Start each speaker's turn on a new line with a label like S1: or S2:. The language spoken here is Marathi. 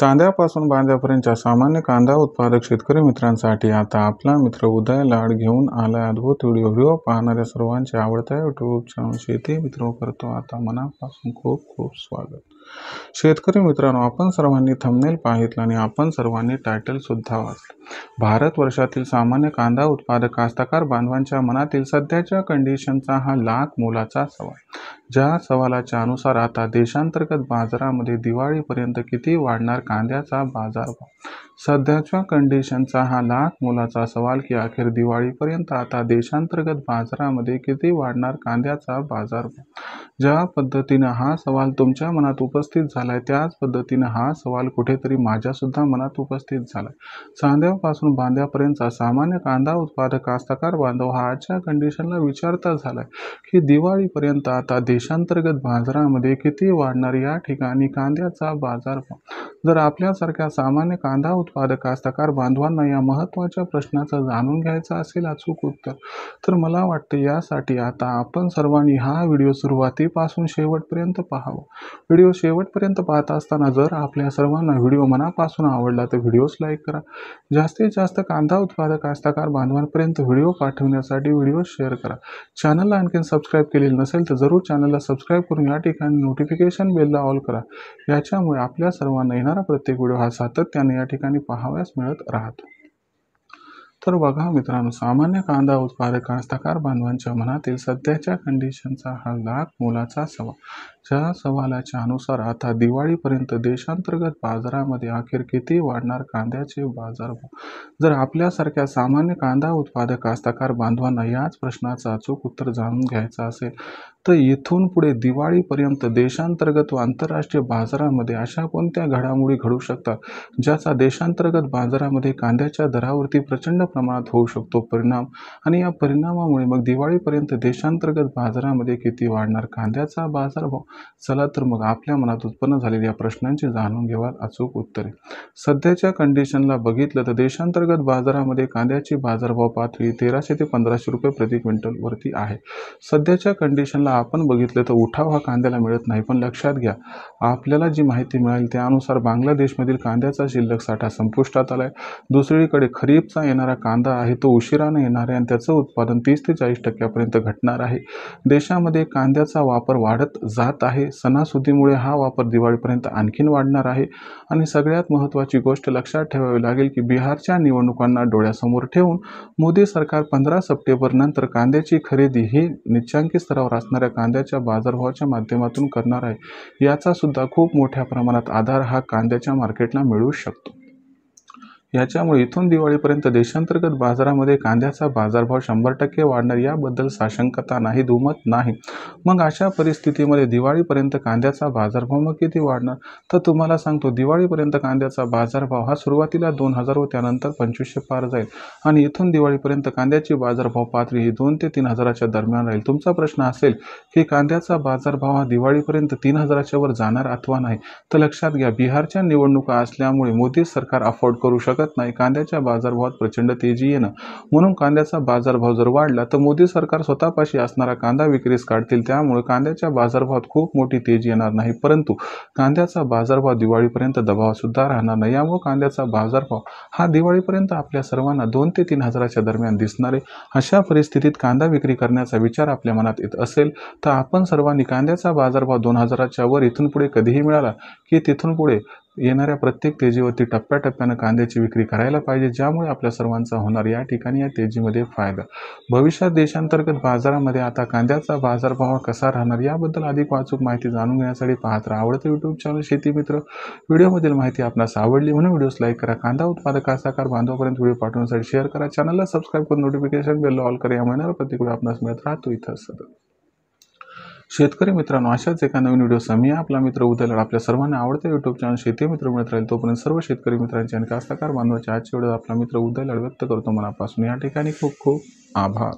S1: चांद्यापासून बांद्यापर्यंतच्या सामान्य कांदा उत्पादक शेतकरी मित्रांसाठी आता आपला मित्र उदय लाड घेऊन आलाय अद्भुत व्हिडिओ पाहणाऱ्या सर्वांचे आवडत्या यूट्यूब चॅनल शेती मित्र करतो आता मनापासून खूप खूप स्वागत. शेतकरी मित्रांनो, आपण सर्वांनी थंबनेल पाहितलं आणि आपण सर्वांनी टायटल सुद्धा वाचलं. भारत वर्षातील सामान्य कांदा उत्पादक कास्तकार बांधवांच्या मनातील सध्याच्या कंडिशनचा हा लाख मोलाचा सवाल. ज्या सवालाच्या अनुसार आता देशांतर्गत बाजारामध्ये दिवाळीपर्यंत किती वाढणार कांद्याचा बाजारभाव. सध्याच्या कंडिशनचा हा लाख मोलाचा सवाल की अखेर दिवाळीपर्यंत आता देशांतर्गत बाजारामध्ये किती वाढणार कांद्याचा बाजारभाव. ज्या पद्धतीनं हा सवाल तुमच्या मनात उपस्थित झालाय त्याच पद्धतीनं हा सवाल कुठेतरी माझ्या सुद्धा मनात उपस्थित झालाय. चांद्यापासून बांद्यापर्यंतचा सामान्य कांदा उत्पादक कास्तकार बांधव हा आजच्या कंडिशनला विचारता झालाय की दिवाळीपर्यंत आता देशांतर्गत बाजारामध्ये किती वाढणार या ठिकाणी कांद्याचा बाजारभाव. जर आपल्यासारख्या सामान्य कांदा उत्पादक कास्तकार बांधवांना या महत्त्वाच्या प्रश्नाचं जाणून घ्यायचं असेल अचूक उत्तर, तर मला वाटतं यासाठी आता आपण सर्वांनी हा व्हिडिओ सुरुवातीपासून शेवटपर्यंत पाहावा. व्हिडिओ शेवटपर्यंत पाहत असताना जर आपल्या सर्वांना व्हिडिओ मनापासून आवडला तर व्हिडिओस लाईक करा. जास्तीत जास्त कांदा उत्पादक कास्तकार बांधवांपर्यंत व्हिडिओ पाठवण्यासाठी व्हिडिओ शेअर करा. चॅनलला आणखी सबस्क्राईब केलेलं नसेल तर जरूर चॅनलला सबस्क्राईब करून या ठिकाणी नोटिफिकेशन बेलला ऑल करा. याच्यामुळे आपल्या सर्वांना येणारा प्रत्येक व्हिडिओ हा सातत्याने या ठिकाणी पाहावयास मिळत राहतो. तर बघा मित्रांनो, सामान्य कांदा उत्पादक कास्तकार बांधवांच्या मनातील सध्याच्या कंडिशनचा हा लाख मोलाचा सवाल. ज्या सवालाच्या अनुसार आता दिवाळीपर्यंत देशांतर्गत बाजारामध्ये अखेर किती वाढणार कांद्याचे बाजारभाव. जर आपल्यासारख्या सामान्य कांदा उत्पादक कास्तकार बांधवांना याच प्रश्नाचं अचूक उत्तर जाणून घ्यायचं असेल तर इथून पुढे दिवाळीपर्यंत देशांतर्गत व आंतरराष्ट्रीय बाजारामध्ये अशा कोणत्या घडामोडी घडू शकतात ज्याचा देशांतर्गत बाजारामध्ये कांद्याच्या दरावरती प्रचंड प्रमाणात होऊ शकतो परिणाम, आणि या परिणामामुळे मग दिवाळीपर्यंत देशांतर्गत बाजारामध्ये किती वाढणार कांद्याचा बाजारभाव. चला तर मग आपल्या मनात उत्पन्न झालेल्या प्रश्नांची जाणून घेऊया अचूक उत्तरे. सध्याच्या कंडिशनला बघितलं तर देशांतर्गत बाजारामध्ये कांद्याची बाजारभाव पातळी 1300 ते 1500 रुपये प्रति क्विंटल वरती आहे. सध्याच्या कंडिशनला आपण बघितलं तर उठाव हा कांद्याला मिळत नाही, पण लक्षात घ्या आपल्याला जी माहिती मिळाली त्यानुसार बांगलादेशमधील कांद्याचा शिल्लक साठा संपुष्टात आलाय. दुसरीकडे खरीपचा येणारा कांदा आहे तो उशिराने येणार आहे आणि त्याचं उत्पादन 30 ते 40% घटणार आहे. देशामध्ये कांद्याचा वापर वाढत जात आहे. सणासुदीमुळे हा वापर दिवाळीपर्यंत आणखीन वाढणार आहे. आणि सगळ्यात महत्त्वाची गोष्ट लक्षात ठेवावी लागेल की बिहारच्या निवडणुकांना डोळ्यासमोर ठेवून मोदी सरकार 15 सप्टेंबर नंतर कांद्याची खरेदी ही निच्चांकी स्तरावर असणाऱ्या कांद्याच्या बाजारभावाच्या माध्यमातून करणार आहे. याचा सुद्धा खूप मोठ्या प्रमाणात आधार हा कांद्याच्या मार्केटला मिळू शकतो. याच्यामुळे इथून दिवाळीपर्यंत देशांतर्गत बाजारामध्ये कांद्याचा बाजारभाव 100% वाढणार याबद्दल साशंकता नाही, दुमत नाही. मग अशा परिस्थितीमध्ये दिवाळीपर्यंत कांद्याचा बाजारभाव मग किती वाढणार, तर तुम्हाला सांगतो दिवाळीपर्यंत कांद्याचा बाजारभाव हा सुरुवातीला 2000 व त्यानंतर 2500 पार जाईल आणि इथून दिवाळीपर्यंत कांद्याची बाजारभाव पातळी ही 2 ते 3000च्या दरम्यान राहील. तुमचा प्रश्न असेल की कांद्याचा बाजारभाव हा दिवाळीपर्यंत 3000च्या वर जाणार अथवा नाही, तर लक्षात घ्या बिहारच्या निवडणुका असल्यामुळे मोदी सरकार अफोर्ड करू शकत नाही कांद्याच्या बाजारभावात प्रचंड तेजी येणं. म्हणून कांद्याचा बाजारभाव जर वाढला तर मोदी सरकार स्वतःपाशी असणारा कांदा विक्रीस काढतील, त्यामुळे कांद्याच्या बाजारभावात खूप मोठी तेजी येणार नाही, परंतु कांद्याचा बाजारभाव दिवाळीपर्यंत दबाव सुद्धा राहणार नाही. यामुळे कांद्याचा बाजारभाव हा दिवाळीपर्यंत आपल्या सर्वांना 2 ते 3000च्या दरम्यान दिसणार आहे. अशा परिस्थितीत कांदा विक्री करण्याचा विचार आपल्या मनात येत असेल तर आपण सर्वांनी कांद्याचा बाजारभाव 2000च्या वर इथून पुढे कधीही मिळाला की तिथून पुढे येणाऱ्या प्रत्येक तेजीवरती टप्प्याटप्प्यानं कांद्याची विक्री करायला पाहिजे, ज्यामुळे आपल्या सर्वांचा होणार या ठिकाणी या तेजीमध्ये फायदा. भविष्यात देशांतर्गत बाजारामध्ये आता कांद्याचा बाजारभाव कसा राहणार याबद्दल अधिक अचूक माहिती जाणून घेण्यासाठी पाहत राहा आवडतं यूट्यूब चॅनल शेती मित्र. व्हिडिओमधील माहिती आपणास आवडली म्हणून व्हिडिओस लाईक करा. कांदा उत्पादक कास्तकार बांधवापर्यंत व्हिडिओ पाठवण्यासाठी शेअर करा. चॅनलला सबस्क्राईब करून नोटिफिकेशन बेल ऑल करा. यामुळे प्रत्येक व्हिडिओ आपणास मिळत राहतो इथं सतत. शेतकरी मित्रांनो, अशाच एका नवीन व्हिडिओ मी आपला मित्र उदय लाड आपल्या सर्वांना आवडते यूट्यूब चॅनल शेती मित्र मिळत राहील. तोपर्यंत सर्व शेतकरी मित्रांचे आणि कास्तकार बांधवांचे आजच्या व्हिडिओ आपला मित्र उदय लाड व्यक्त करतो मनापासून. या ठिकाणी खूप खूप आभार.